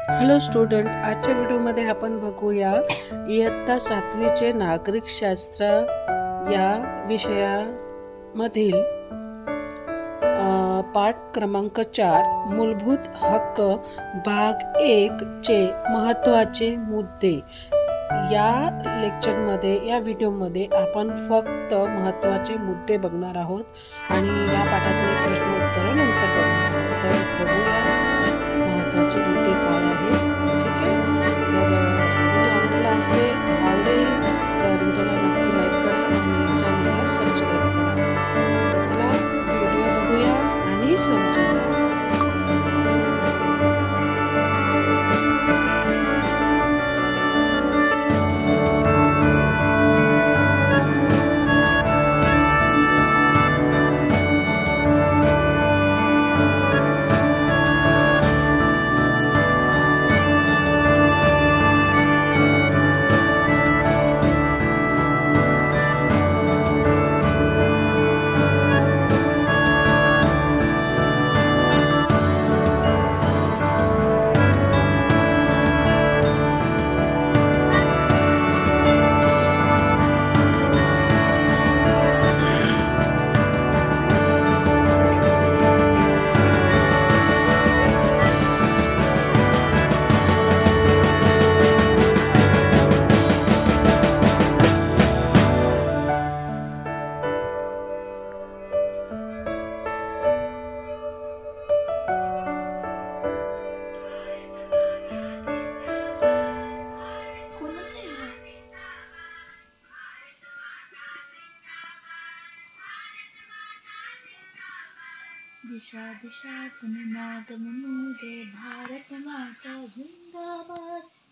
Hello student, आजच्या व्हिडिओमध्ये आपण बघूया इयत्ता 7वीचे नागरिकशास्त्र या विषयामधील पाठ क्रमांक 4 मूलभूत हक्क भाग 1 चे महत्त्वाचे मुद्दे। या लेक्चरमध्ये या व्हिडिओमध्ये आपण फक्त महत्त्वाचे मुद्दे बघणार आहोत आणि या पाठातले प्रश्न उत्तर नंतर बघणार आहोत। तर बघूया महत्त्वाचे मुद्दे काय आहेत। ठीक आहे, तर व्हिडिओ आपल्याला असे आवडेल तर व्हिडिओला नक्की लाईक करा आणि चॅनलला सबस्क्राईब करा। चला व्हिडिओ बघूया आणि समजूया। दिशा दिशा पुननाद मनूदे भारत माता जिंदाबाद।